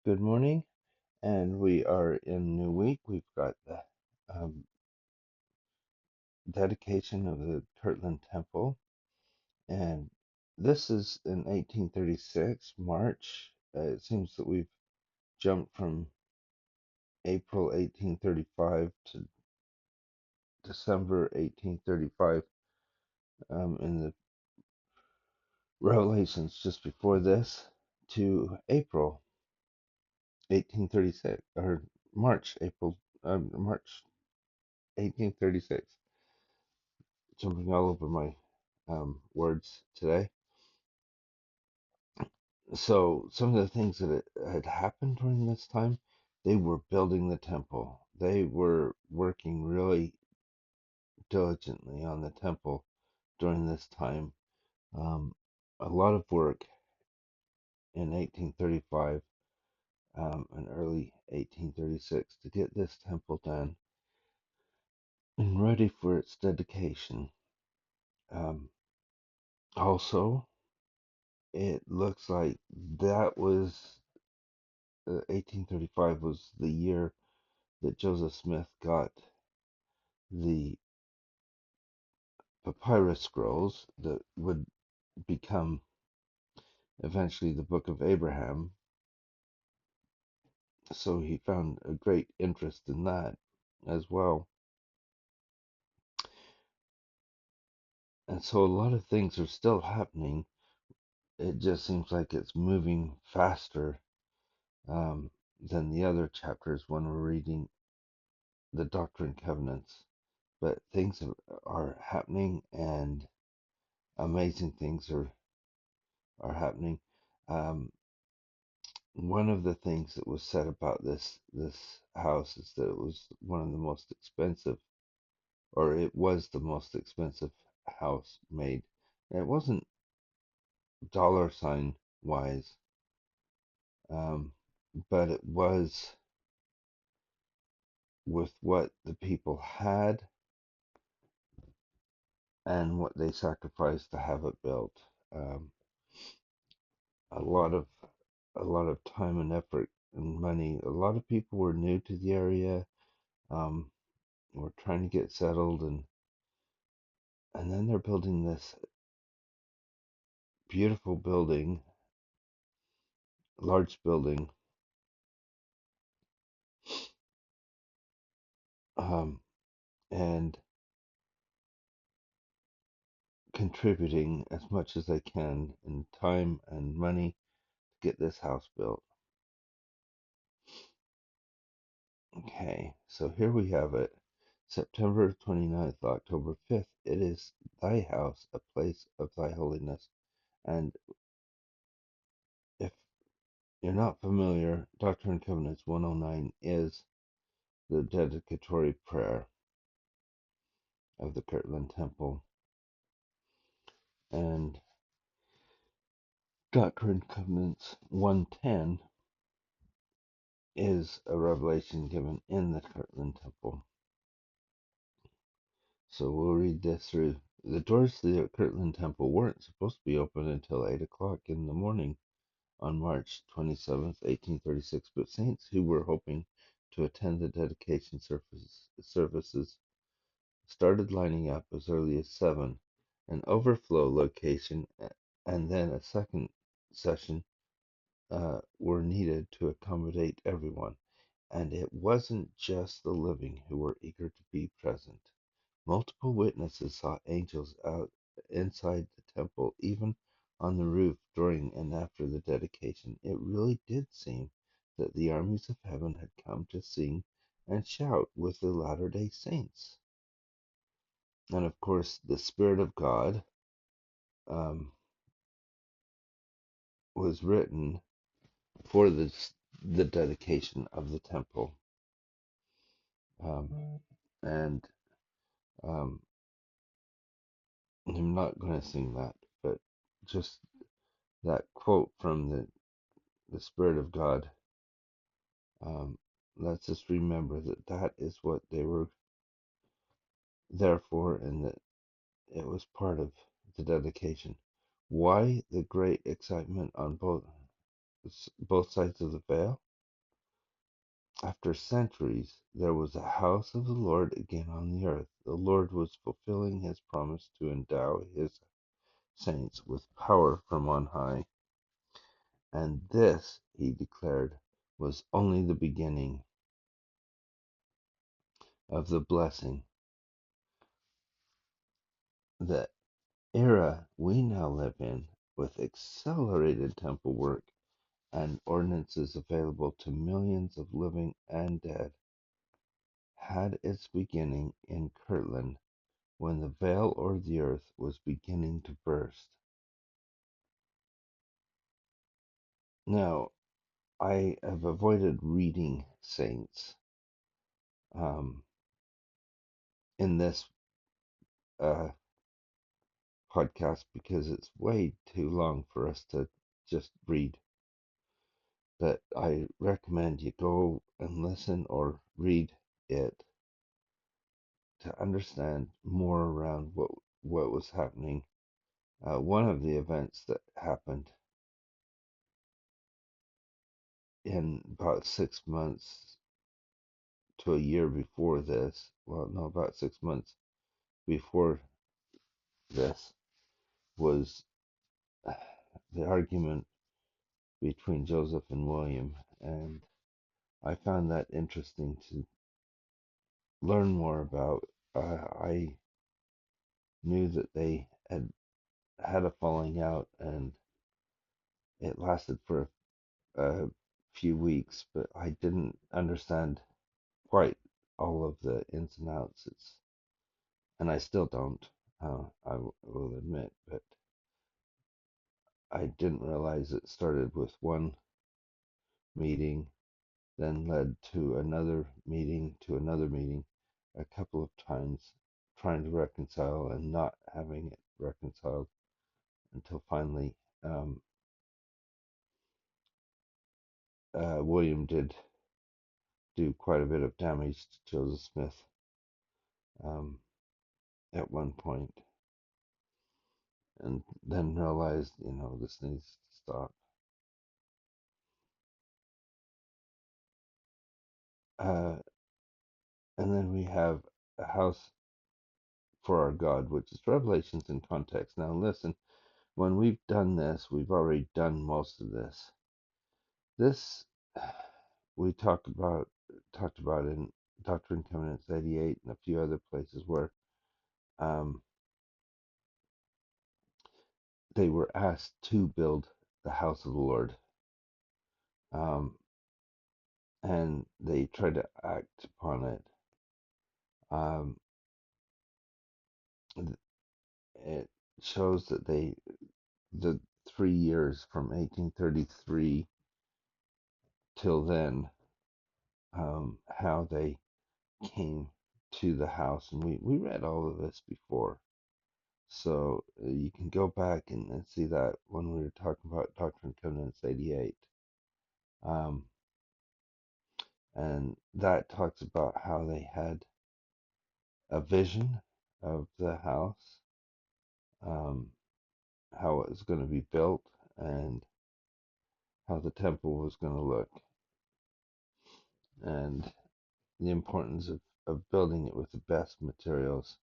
Good morning, and we are in new week. We've got the um, dedication of the Kirtland Temple, and this is in 1836, March. It seems that we've jumped from April 1835 to December 1835 in the Revelations just before this to April 1836, or March 1836. Jumping all over my words today. So some of the things that had happened during this time, they were building the temple. They were working really diligently on the temple during this time. Um, a lot of work in 1835 and early 1836 to get this temple done and ready for its dedication. Um, Also, it looks like that was 1835 was the year that Joseph Smith got the papyrus scrolls that would become eventually the Book of Abraham. So he found a great interest in that as well. And so a lot of things are still happening. It just seems like it's moving faster than the other chapters when we're reading the Doctrine and Covenants. But things are happening, and amazing things are happening. Um, One of the things that was said about this house is that it was one of the most expensive, or it was the most expensive house made. And it wasn't dollar sign wise, um, but it was with what the people had and what they sacrificed to have it built. Um, a lot of a lot of time and effort and money. A lot of people were new to the area, um, were trying to get settled, and then they're building this beautiful building, large building, um, and contributing as much as they can in time and money to get this house built. Okay, so here we have it. September 29th, October 5th. It is thy house, a place of thy holiness. And if you're not familiar, Doctrine and Covenants 109 is the dedicatory prayer of the Kirtland Temple. And Doctrine and Covenants 110 is a revelation given in the Kirtland Temple. So we'll read this through. The doors to the Kirtland Temple weren't supposed to be open until 8 o'clock in the morning on March 27th, 1836, but saints who were hoping to attend the dedication services started lining up as early as 7. An overflow location and then a second session were needed to accommodate everyone. And it wasn't just the living who were eager to be present. Multiple witnesses saw angels out inside the temple, even on the roof during and after the dedication. It really did seem that the armies of heaven had come to sing and shout with the Latter-day Saints. And of course, the Spirit of God um, was written for the dedication of the temple. And um, I'm not going to sing that, but just that quote from the Spirit of God lets us remember that that is what they were there for, and that it was part of the dedication. Why the great excitement on both sides of the veil? After centuries, there was a house of the Lord again on the earth. The Lord was fulfilling his promise to endow his saints with power from on high. And this, he declared, was only the beginning of the blessing. The era we now live in, with accelerated temple work and ordinances available to millions of living and dead, had its beginning in Kirtland when the veil over the earth was beginning to burst. Now, I have avoided reading saints um, in this uh, podcast because it's way too long for us to just read. But I recommend you go and listen or read it to understand more around what was happening. One of the events that happened in about 6 months to a year before this, well, no, about 6 months before this, was the argument between Joseph and William. And I found that interesting to learn more about. I knew that they had a falling out and it lasted for a few weeks, but I didn't understand quite all of the ins and outs. And I still don't, will admit, but I didn't realize it started with one meeting, then led to another meeting, a couple of times, trying to reconcile and not having it reconciled until finally William did do quite a bit of damage to Joseph Smith um, at one point, and then realized, this needs to stop. Uh, and then we have a house for our God, which is Revelations in context. Now, listen, when we've done this, we've already done most of this. This we talked about in Doctrine and Covenants 88 and a few other places where um, they were asked to build the house of the Lord, um, and they tried to act upon it. Um, it shows that the 3 years from 1833 till then, how they came to the house, and we read all of this before. So you can go back and see that when we were talking about Doctrine and Covenants 88. Um, and that talks about how they had a vision of the house, um, how it was going to be built, and how the temple was going to look, and the importance of building it with the best materials,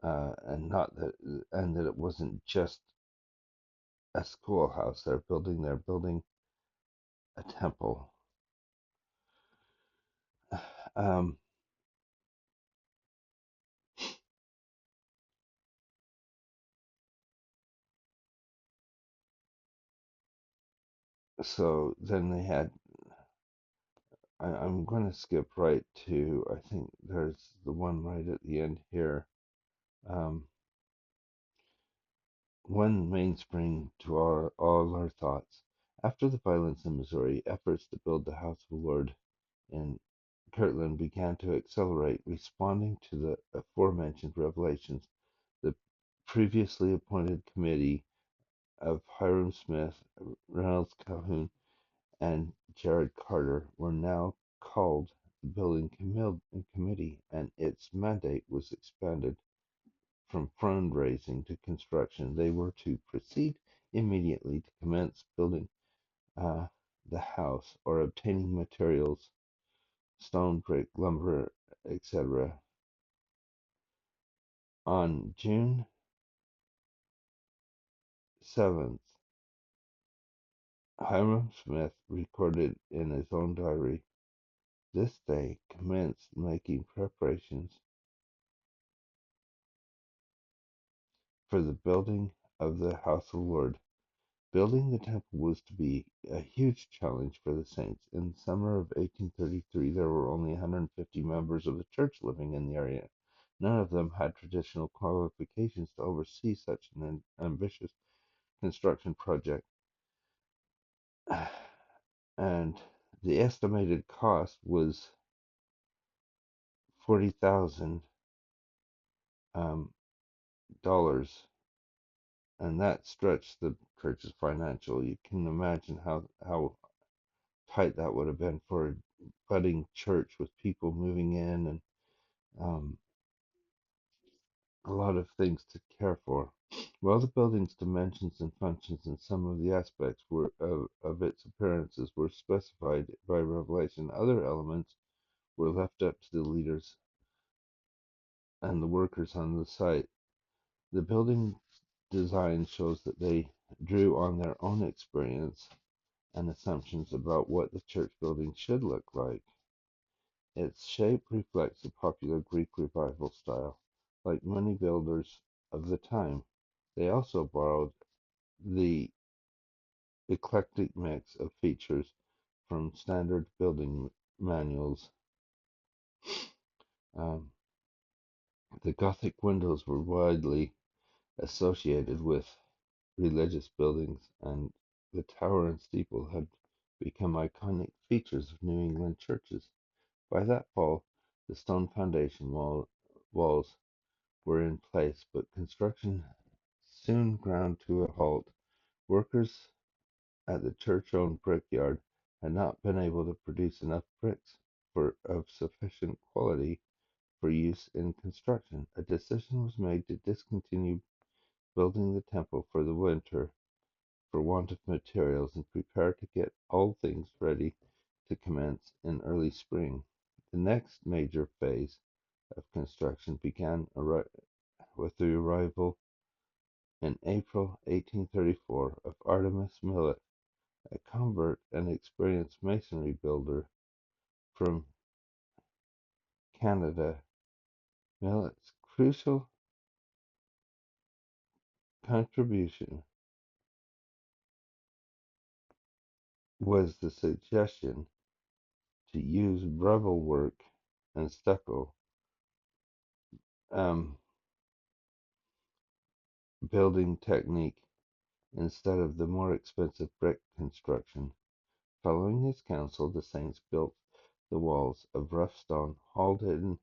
and that it wasn't just a schoolhouse. They're building a temple. Um, so then they had. I'm going to skip right to. I think there's the one right at the end here. Um, One mainspring to all our thoughts. After the violence in Missouri, efforts to build the house of the Lord in Kirtland began to accelerate. Responding to the aforementioned revelations, the previously appointed committee of Hiram Smith, Reynolds Calhoun, and Jared Carter were now called the Building Committee, and its mandate was expanded from fundraising to construction. They were to proceed immediately to commence building. Uh, the house or obtaining materials, stone, brick, lumber, etc. On June 7th, Hiram Smith recorded in his own diary, "This day commenced making preparations for the building of the house of the Lord." Building the temple was to be a huge challenge for the saints. In the summer of 1833, there were only 150 members of the church living in the area. None of them had traditional qualifications to oversee such an ambitious construction project. And the estimated cost was $40,000, and that stretched the church's financial. You can imagine how tight that would have been for a budding church with people moving in and um, a lot of things to care for. While the building's dimensions and functions and some of the aspects of its appearances were specified by revelation, other elements were left up to the leaders and the workers on the site. The building design shows that they drew on their own experience and assumptions about what the church building should look like. Its shape reflects the popular Greek Revival style. Like many builders of the time, they also borrowed the eclectic mix of features from standard building manuals. Um, the Gothic windows were widely associated with religious buildings, and the tower and steeple had become iconic features of New England churches. By that fall, the stone foundation walls were in place, but construction soon ground to a halt. Workers at the church-owned brickyard had not been able to produce enough bricks of sufficient quality for use in construction. A decision was made to discontinue building the temple for the winter for want of materials and prepare to get all things ready to commence in early spring. The next major phase of construction began with the arrival in April 1834 of Artemus Millet, a convert and experienced masonry builder from Canada. Millet's crucial contribution was the suggestion to use Breville work and stucco um, building technique instead of the more expensive brick construction. Following his counsel, the saints built the walls of rough stone hauled in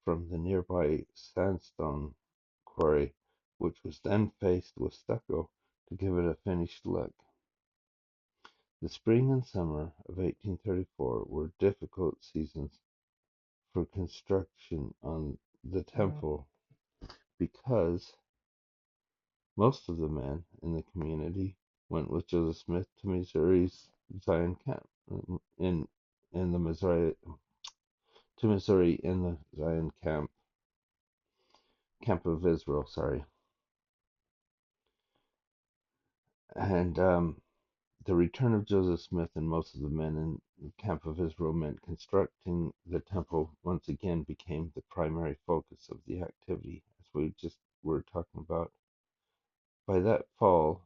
from the nearby sandstone quarry, which was then faced with stucco to give it a finished look. The spring and summer of 1834 were difficult seasons for construction on the temple because most of the men in the community went with Joseph Smith to Missouri's Zion camp in the Missouri in the Zion camp of Israel, sorry. And the return of Joseph Smith and most of the men in the camp of Israel meant constructing the temple once again became the primary focus of the activity, as we just were talking about. By that fall,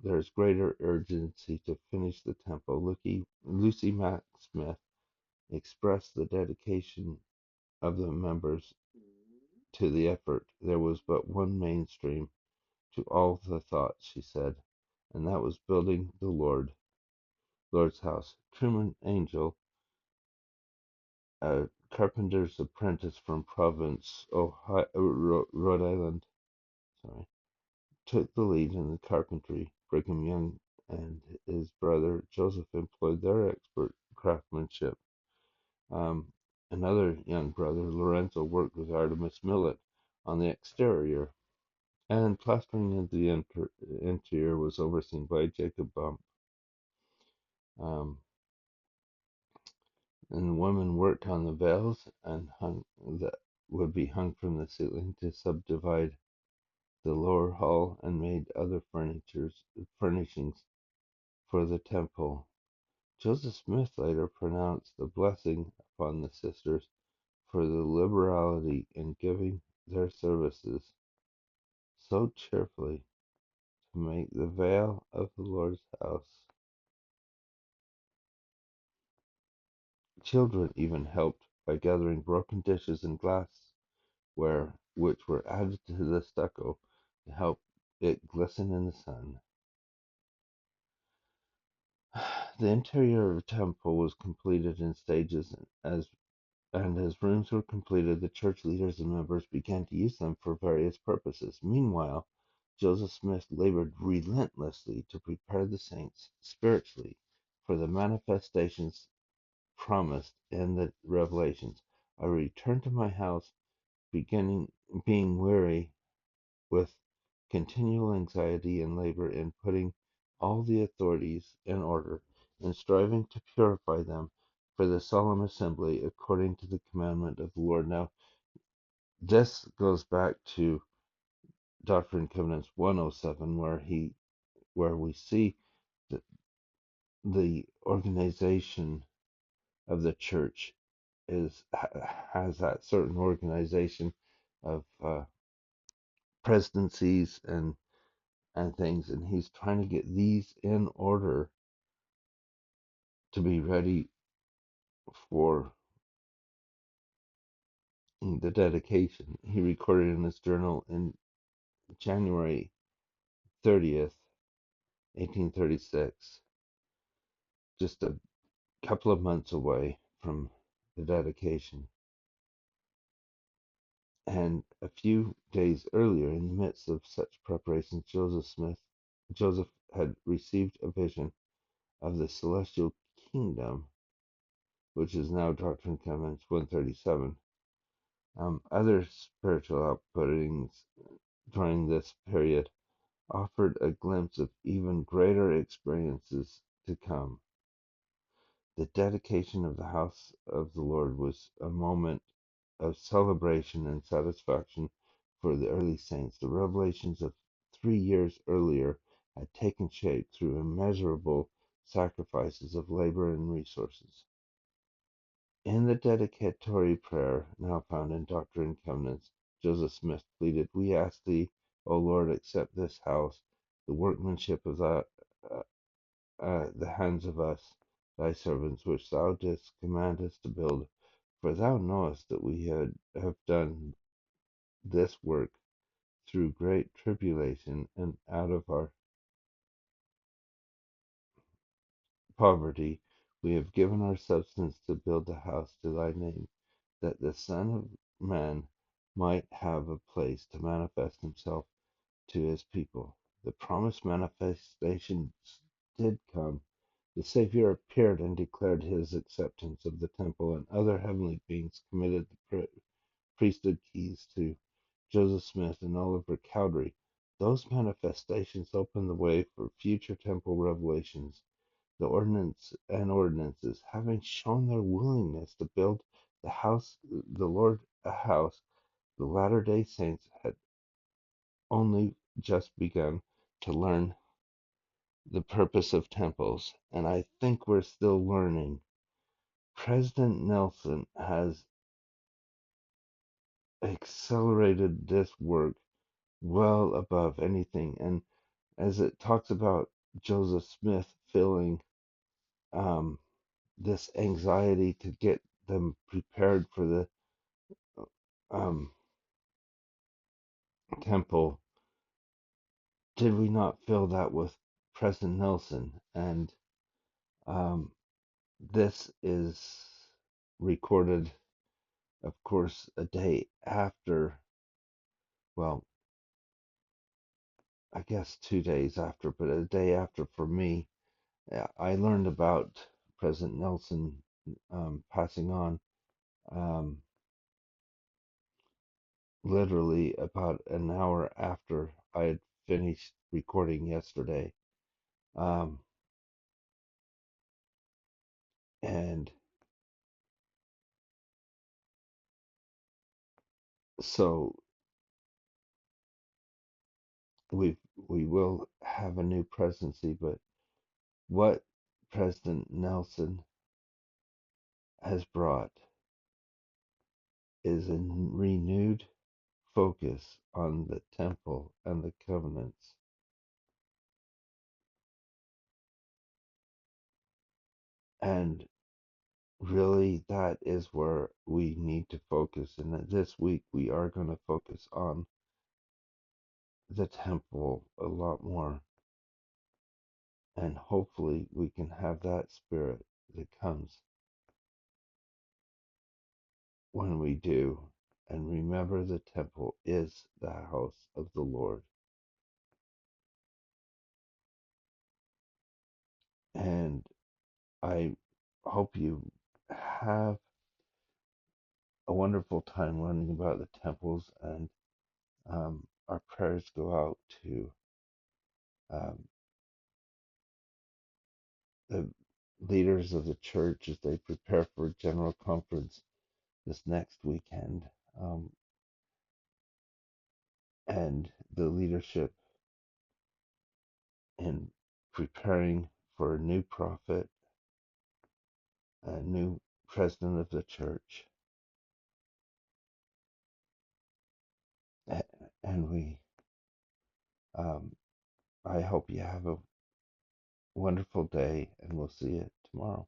there is greater urgency to finish the temple. Lucy Mack Smith expressed the dedication of the members to the effort. There was but one mainstream to all the thoughts, she said, and that was building the Lord's house. Truman Angell, a carpenter's apprentice from Providence, Rhode Island, took the lead in the carpentry. Brigham Young and his brother Joseph employed their expert craftsmanship. Um, Another young brother, Lorenzo, worked with Artemus Millet on the exterior, and plastering of the interior was overseen by Jacob Bump. Um, and the women worked on the veils and hung that would be hung from the ceiling to subdivide the lower hall and made other furnishings for the temple. Joseph Smith later pronounced a blessing upon the sisters for the liberality in giving their services so cheerfully to make the veil of the Lord's house. Children even helped by gathering broken dishes and glassware, which were added to the stucco to help it glisten in the sun. The interior of the temple was completed in stages, and as rooms were completed, the church leaders and members began to use them for various purposes. Meanwhile, Joseph Smith labored relentlessly to prepare the saints spiritually for the manifestations promised in the Revelations. I returned to my house, being weary with continual anxiety and labor in putting all the authorities in order, and striving to purify them for the solemn assembly according to the commandment of the Lord. Now, this goes back to Doctrine and Covenants 107, where we see that the organization of the church has that certain organization of presidencies and things, and he's trying to get these in order to be ready for the dedication. He recorded in his journal in January 30th, 1836, just a couple of months away from the dedication. And a few days earlier, in the midst of such preparations, Joseph had received a vision of the celestial kingdom, which is now Doctrine and Covenants 137. Other spiritual outputtings during this period offered a glimpse of even greater experiences to come. The dedication of the house of the Lord was a moment of celebration and satisfaction for the early saints. The revelations of 3 years earlier had taken shape through immeasurable sacrifices of labor and resources. In the dedicatory prayer now found in Doctrine and Covenants, Joseph Smith pleaded, "We ask thee, O Lord, accept this house, the workmanship of the hands of us, thy servants, which thou didst command us to build. For thou knowest that we have done this work through great tribulation, and out of our poverty we have given our substance to build the house to thy name, that the Son of Man might have a place to manifest himself to his people." The promised manifestations did come. The Savior appeared and declared his acceptance of the temple, and other heavenly beings committed the priesthood keys to Joseph Smith and Oliver Cowdery. Those manifestations opened the way for future temple revelations. The ordinances, having shown their willingness to build the Lord a house, the Latter-day Saints had only just begun to learn the purpose of temples, and I think we're still learning. President Nelson has accelerated this work well above anything, and as it talks about Joseph Smith feeling um, this anxiety to get them prepared for the um, temple, did we not feel that with President Nelson? And um, this is recorded, of course, a day after, well, I guess 2 days after, but a day after for me. I learned about President Nelson passing on um, literally about an hour after I had finished recording yesterday. Um, And so we we will have a new presidency, but what President Nelson has brought is a renewed focus on the temple and the covenants. And really, that is where we need to focus. And that this week, we are going to focus on the temple a lot more. And hopefully, we can have that spirit that comes when we do. And remember, the temple is the house of the Lord. And I hope you have a wonderful time learning about the temples. And our prayers go out to um, the leaders of the church as they prepare for General Conference this next weekend, um, and the leadership in preparing for a new prophet, a new president of the church. And um, I hope you have a wonderful day, and we'll see you tomorrow.